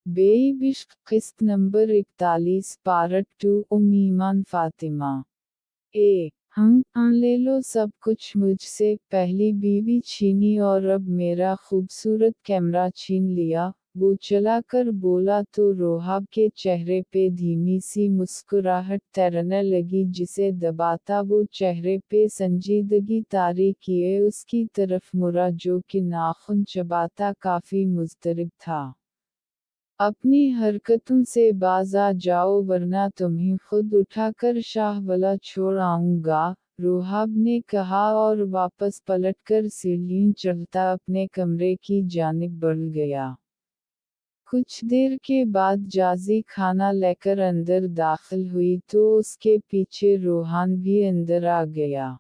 बेईब इश्क किस्त number 41 part 2 ईमान फातिमा। ले लो सब कुछ मुझसे, पहली बीवी छीनी और अब मेरा खूबसूरत कैमरा छीन लिया, वो चलाकर बोला तो रोहाब के चेहरे पे धीमी सी मुस्कुराहट तैरने लगी जिसे दबाता वो चेहरे पे संजीदगी तारी किए उसकी तरफ मुड़ा जो कि नाखून चबाता काफी मुज़तरब था। अपनी हरकतों से बाज आ जाओ वरना तुम्हें खुद उठाकर शाहवाला छोड़ आऊंगा, रोहाब ने कहा और वापस पलटकर सीढ़ियां चढ़ता अपने कमरे की जानिब बढ़ गया। कुछ देर के बाद जाजी खाना लेकर अंदर दाखिल हुई तो उसके पीछे रोहान भी अंदर आ गया।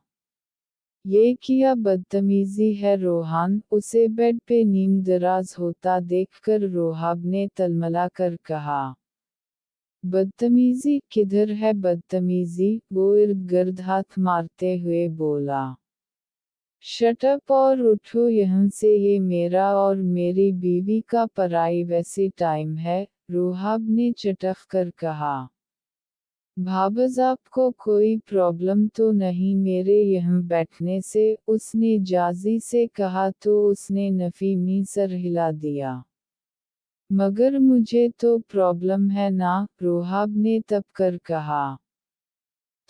ये क्या बदतमीजी है रोहान, उसे बेड पे नीम दराज होता देखकर रोहाब ने तलमला कर कहा। बदतमीजी किधर है बदतमीजी, वो इर्द गिर्द हाथ मारते हुए बोला। शट अप और उठो यहाँ से, ये मेरा और मेरी बीवी का प्राइवेसी टाइम है, रोहाब ने चटक कर कहा। भाबज आपको कोई प्रॉब्लम तो नहीं मेरे यहाँ बैठने से, उसने जाजी से कहा तो उसने नफी में सर हिला दिया। मगर मुझे तो प्रॉब्लम है ना, रोहाब ने तब कर कहा।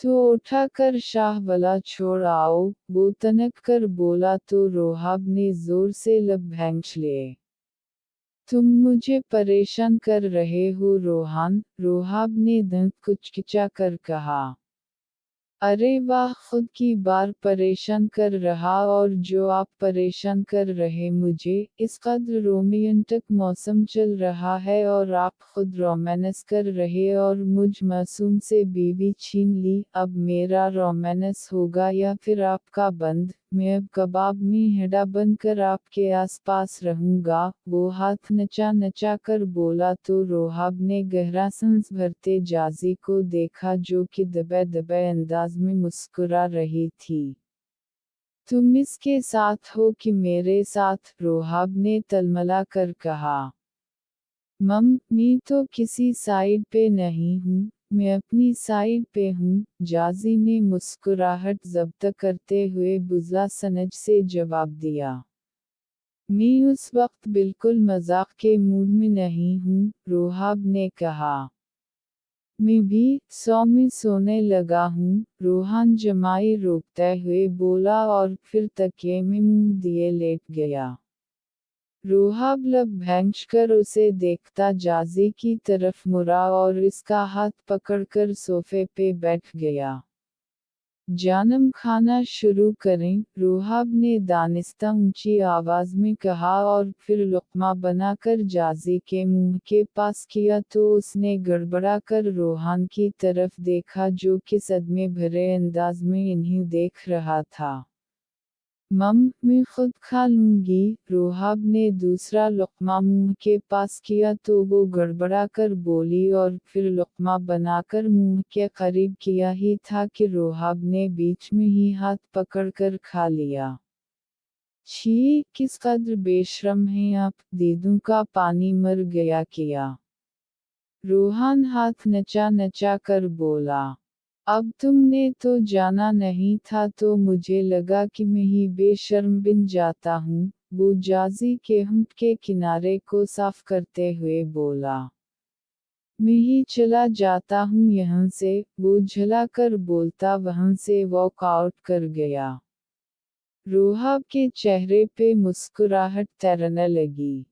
तो उठाकर शाहवाला छोड़ आओ, वो तनक कर बोला तो रोहाब ने जोर से लब भैंच लिए। तुम मुझे परेशान कर रहे हो रोहान, रोहाब ने दंत कुचकिचा कर कहा। अरे वाह, खुद की बार परेशान कर रहा और जो आप परेशान कर रहे मुझे, इस कद्र रोमांटिक मौसम चल रहा है और आप खुद रोमांस कर रहे और मुझ मासूम से बीवी छीन ली, अब मेरा रोमांस होगा या फिर आपका बंद, मैं अब कबाब में हिडा बनकर आपके आसपास रहूंगा, वो हाथ नचा नचा कर बोला तो रोहाब ने गहरा सांस भरते जाजी को देखा जो कि दबे दबे अंदाज में मुस्कुरा रही थी। तुम इसके साथ हो कि मेरे साथ, रोहाब ने तलमला कर कहा। मैं तो किसी साइड पे नहीं हूँ, मैं अपनी साइड पे हूँ, जाजी ने मुस्कुराहट ज़ब्त करते हुए बुज़ा सनज से जवाब दिया। मैं उस वक्त बिल्कुल मजाक के मूड में नहीं हूँ, रोहाब ने कहा। मैं भी में सोने लगा हूँ, रोहान जमाई रोकते हुए बोला और फिर तकिए में मुंह दिए लेट गया। रोहाब लब भैंच कर उसे देखता जाजी की तरफ मुड़ा और इसका हाथ पकड़कर सोफे पे बैठ गया। जानम खाना शुरू करें, रोहाब ने दानिस्ता ऊंची आवाज में कहा और फिर लुक़मा बनाकर जाजी के मुंह के पास किया तो उसने गड़बड़ा कर रोहान की तरफ देखा जो कि सदमे भरे अंदाज में इन्हें देख रहा था। मैं खुद खा लूंगी, रोहाब ने दूसरा लुक़मा मुंह के पास किया तो वो गड़बड़ा कर बोली और फिर लुक़मा बनाकर मुंह के करीब किया ही था कि रोहाब ने बीच में ही हाथ पकड़कर खा लिया। छी, किस कद्र बेशरम हैं आप, दीदों का पानी मर गया किया। रोहान हाथ नचा नचा कर बोला। अब तुमने तो जाना नहीं था तो मुझे लगा कि मैं ही बेशर्म बन जाता हूँ, वो जाजी के होंठ के किनारे को साफ करते हुए बोला। मैं ही चला जाता हूँ यहाँ से, वो झला कर बोलता वहाँ से वॉक आउट कर गया। रोहाब के चेहरे पे मुस्कुराहट तैरने लगी।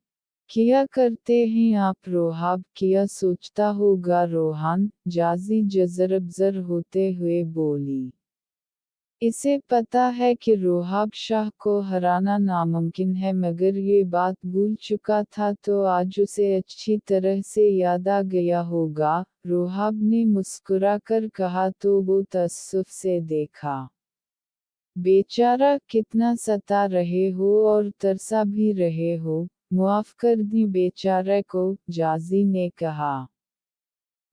क्या करते हैं आप रोहाब, क्या सोचता होगा रोहान, जाजी जज़रबज़र होते हुए बोली। इसे पता है कि रोहाब शाह को हराना नामुमकिन है मगर ये बात भूल चुका था तो आज उसे अच्छी तरह से याद आ गया होगा, रोहाब ने मुस्कुरा कर कहा तो वो तअस्सुफ से देखा। बेचारा, कितना सता रहे हो और तरसा भी रहे हो, मुआफ कर दी बेचारे को, जाजी ने कहा।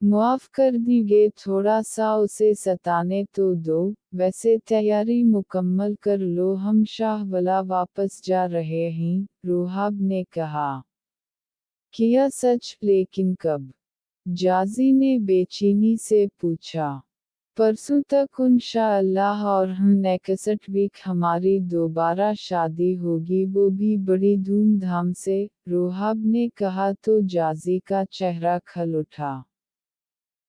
मुआफ कर दीगे, थोड़ा सा उसे सताने तो दो, वैसे तैयारी मुकम्मल कर लो हम शाहवाला वापस जा रहे हैं, रोहाब ने कहा। किया सच, लेकिन कब? जाजी ने बेचैनी से पूछा। परसों तक इंशाअल्लाह, और हम नेक्स्ट वीक हमारी दोबारा शादी होगी, वो भी बड़ी धूमधाम से, रोहाब ने कहा तो जाजी का चेहरा खल उठा।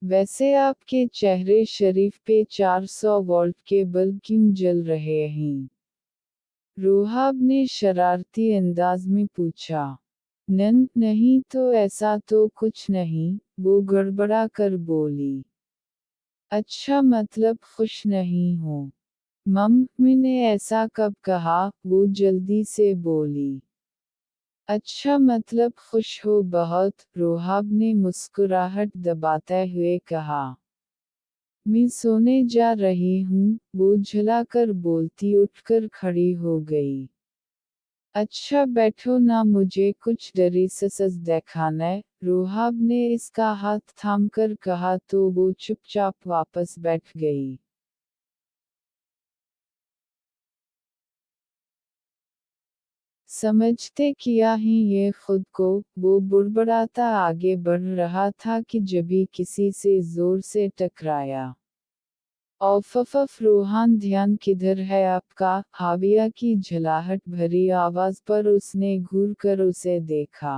वैसे आपके चेहरे शरीफ पे 400 वोल्ट के बल्ब क्यों जल रहे हैं? रोहाब ने शरारती अंदाज में पूछा। नहीं तो ऐसा तो कुछ नहीं, वो गड़बड़ा कर बोली। अच्छा, मतलब खुश नहीं हो? मम्मी ने ऐसा कब कहा? वो जल्दी से बोली। अच्छा, मतलब खुश हो बहुत, रोहाब ने मुस्कुराहट दबाते हुए कहा। मैं सोने जा रही हूँ, वो झुलाकर बोलती उठकर खड़ी हो गई। अच्छा बैठो ना, मुझे कुछ डरी ससस दिखाना, रोहाब ने इसका हाथ थामकर कहा तो वो चुपचाप वापस बैठ गई। समझते किया ही ये खुद को, वो बुड़बड़ाता आगे बढ़ रहा था कि जभी किसी से जोर से टकराया। औफफ रोहान, ध्यान किधर है आपका? हाविया की झलाहट भरी आवाज पर उसने घूर कर उसे देखा।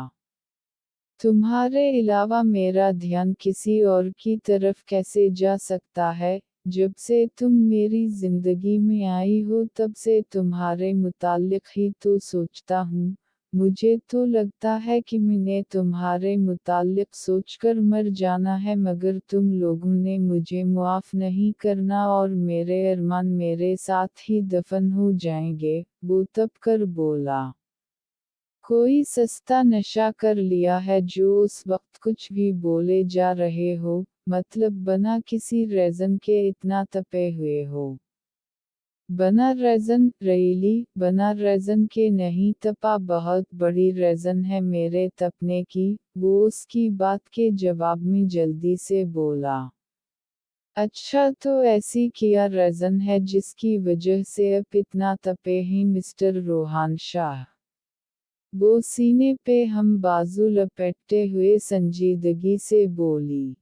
तुम्हारे अलावा मेरा ध्यान किसी और की तरफ कैसे जा सकता है? जब से तुम मेरी जिंदगी में आई हो तब से तुम्हारे मुताल्लिक ही तो सोचता हूँ। मुझे तो लगता है कि मैंने तुम्हारे मुताल्लिक सोचकर मर जाना है, मगर तुम लोगों ने मुझे मुआफ नहीं करना और मेरे अरमान मेरे साथ ही दफन हो जाएंगे, वो तब कर बोला। कोई सस्ता नशा कर लिया है जो उस वक्त कुछ भी बोले जा रहे हो, मतलब बना किसी रेज़न के इतना तपे हुए हो। बना रेज़न, रेली, बना रेज़न के नहीं, तपा बहुत बड़ी रेज़न है मेरे तपने की, वो उसकी बात के जवाब में जल्दी से बोला। अच्छा, तो ऐसी क्या रेज़न है जिसकी वजह से अब इतना तपे हैं मिस्टर रोहान शाह? वो सीने पे हम बाजू लपेटते हुए संजीदगी से बोली।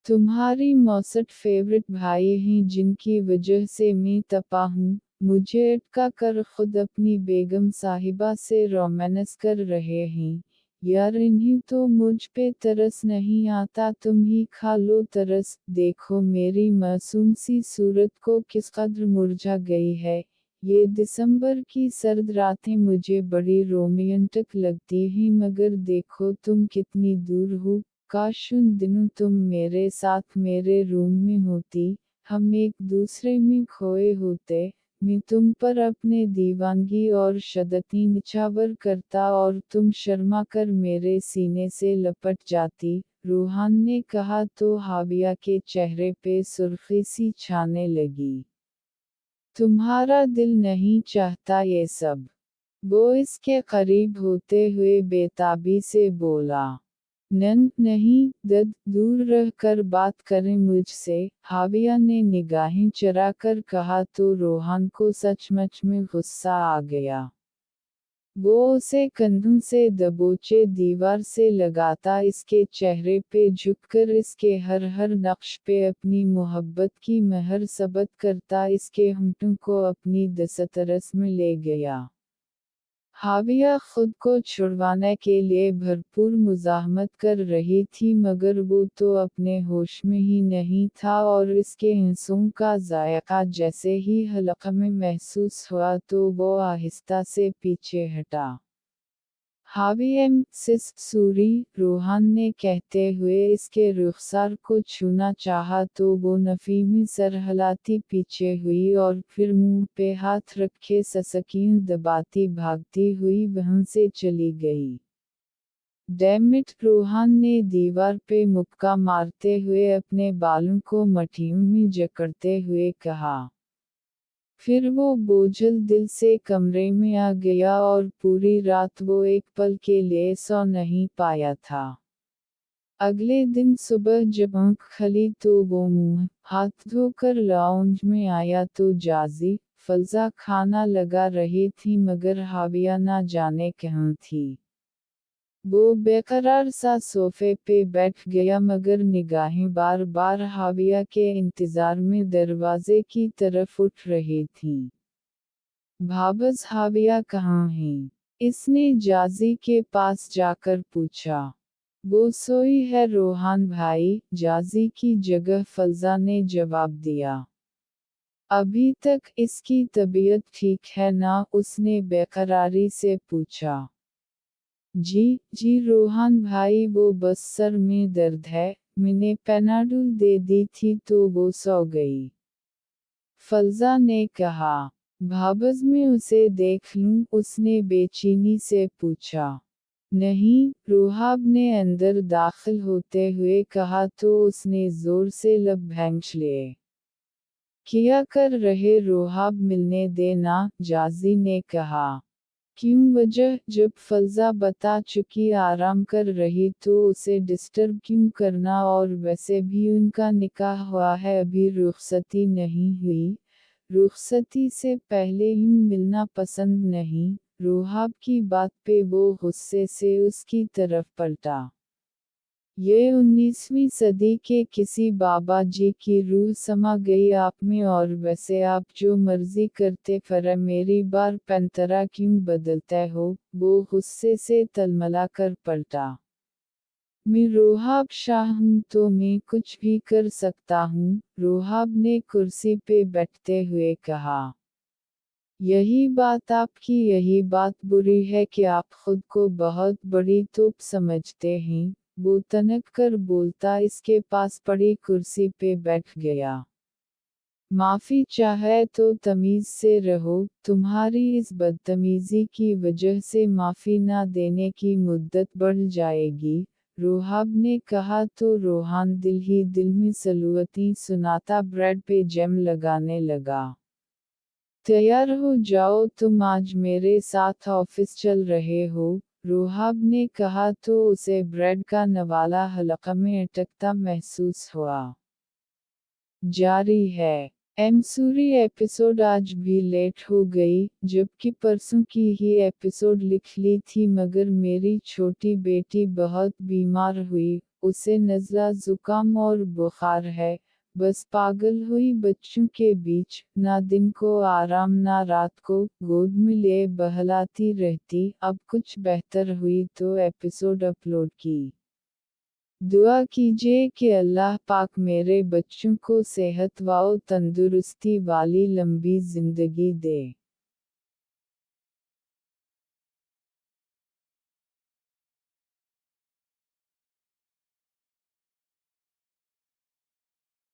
तुम्हारी मौसट फेवरेट भाई हैं जिनकी वजह से मैं तपा हूँ, मुझे अटका कर खुद अपनी बेगम साहिबा से रोमांस कर रहे हैं। यार, इन्हीं तो मुझ पे तरस नहीं आता, तुम ही खा लो तरस, देखो मेरी मासूम सी सूरत को किस कद्र मुरझा गई है। ये दिसंबर की सर्द रातें मुझे बड़ी रोमांटिक लगती हैं, मगर देखो तुम कितनी दूर हो। काश उन दिनों तुम मेरे साथ मेरे रूम में होती, हम एक दूसरे में खोए होते, मैं तुम पर अपने दीवानगी और शदती निछावर करता और तुम शर्मा कर मेरे सीने से लपट जाती, रूहान ने कहा तो हाविया के चेहरे पे सुर्खी सी छाने लगी। तुम्हारा दिल नहीं चाहता ये सब? वो इसके करीब होते हुए बेताबी से बोला। नहीं, दद, दूर रह कर बात करें मुझसे, हाविया ने निगाहें चराकर कहा तो रोहान को सचमुच में गुस्सा आ गया। वो उसे कंधों से दबोचे दीवार से लगाता इसके चेहरे पे झुककर इसके हर हर नक्श पे अपनी मोहब्बत की महर सबत करता इसके होंठों को अपनी दस्तरस में ले गया। हाविया खुद को छुड़वाने के लिए भरपूर मुज़ाहमत कर रही थी, मगर वो तो अपने होश में ही नहीं था और इसके आंसुओं का जायका जैसे ही हलक़ में महसूस हुआ तो वो आहिस्ता से पीछे हटा। हावियम सिस सूरी, रोहान ने कहते हुए इसके रुखसार को छूना चाहा तो वो नफ़ीमी सर हिलाती पीछे हुई और फिर मुंह पे हाथ रखे ससकीन दबाती भागती हुई वहां से चली गई। डैमिट, रोहान ने दीवार पे मुक्का मारते हुए अपने बालों को मठियों में जकड़ते हुए कहा। फिर वो बोझल दिल से कमरे में आ गया और पूरी रात वो एक पल के लिए सो नहीं पाया था। अगले दिन सुबह जब आँख खुली तो वो मुंह हाथ धोकर लाउंज में आया तो जाजी, फलजा खाना लगा रही थी, मगर हाविया ना जाने कहाँ थी। वो बेकरार सा सोफे पे बैठ गया मगर निगाहें बार बार हाविया के इंतजार में दरवाजे की तरफ उठ रही थीं। भाबस हाविया कहाँ हैं? इसने जाजी के पास जाकर पूछा। वो सोई है रोहान भाई, जाजी की जगह फलजा ने जवाब दिया। अभी तक इसकी तबीयत ठीक है ना? उसने बेकरारी से पूछा। जी रोहान भाई, वो बस सर में दर्द है, मैंने पेनाडोल दे दी थी तो वो सो गई। फलजा ने कहा। भाबस में उसे देख लूं? उसने बेचैनी से पूछा। नहीं, रोहाब ने अंदर दाखिल होते हुए कहा तो उसने जोर से लब भैंच लिए। क्या कर रहे रोहाब, मिलने दे ना, जाजी ने कहा। क्यों वजह? जब फलजा बता चुकी आराम कर रही तो उसे डिस्टर्ब क्यों करना, और वैसे भी उनका निकाह हुआ है, अभी रुखसती नहीं हुई, रुखसती से पहले ही मिलना पसंद नहीं। रोहाब की बात पे वो गुस्से से उसकी तरफ पलटा। ये 19वीं सदी के किसी बाबा जी की रूह समा गई आप में, और वैसे आप जो मर्जी करते फर मेरी बार पैंतरा क्यों बदलते हो? वो गुस्से से तलमला कर पलटा। मैं रोहाब शाह हूँ तो मैं कुछ भी कर सकता हूँ, रोहाब ने कुर्सी पे बैठते हुए कहा। यही बात बुरी है कि आप खुद को बहुत बड़ी तोप समझते हैं, वो तनक कर बोलता इसके पास पड़ी कुर्सी पे बैठ गया। माफी चाहे तो तमीज से रहो, तुम्हारी इस बदतमीजी की वजह से माफी ना देने की मुद्दत बढ़ जाएगी, रोहाब ने कहा तो रोहान दिल ही दिल में सलूती सुनाता ब्रेड पे जैम लगाने लगा। तैयार हो जाओ, तुम आज मेरे साथ ऑफिस चल रहे हो, रोहाब ने कहा तो उसे ब्रेड का नवाला हलक़ में अटकता महसूस हुआ। जारी है। एमसूरी एपिसोड आज भी लेट हो गई, जबकि परसों की ही एपिसोड लिख ली थी, मगर मेरी छोटी बेटी बहुत बीमार हुई, उसे नज़ला ज़ुकाम और बुखार है, बस पागल हुई बच्चों के बीच, ना दिन को आराम ना रात को, गोद में ले बहलाती रहती, अब कुछ बेहतर हुई तो एपिसोड अपलोड की। दुआ कीजिए कि अल्लाह पाक मेरे बच्चों को सेहत व तंदुरुस्ती वाली लंबी ज़िंदगी दे।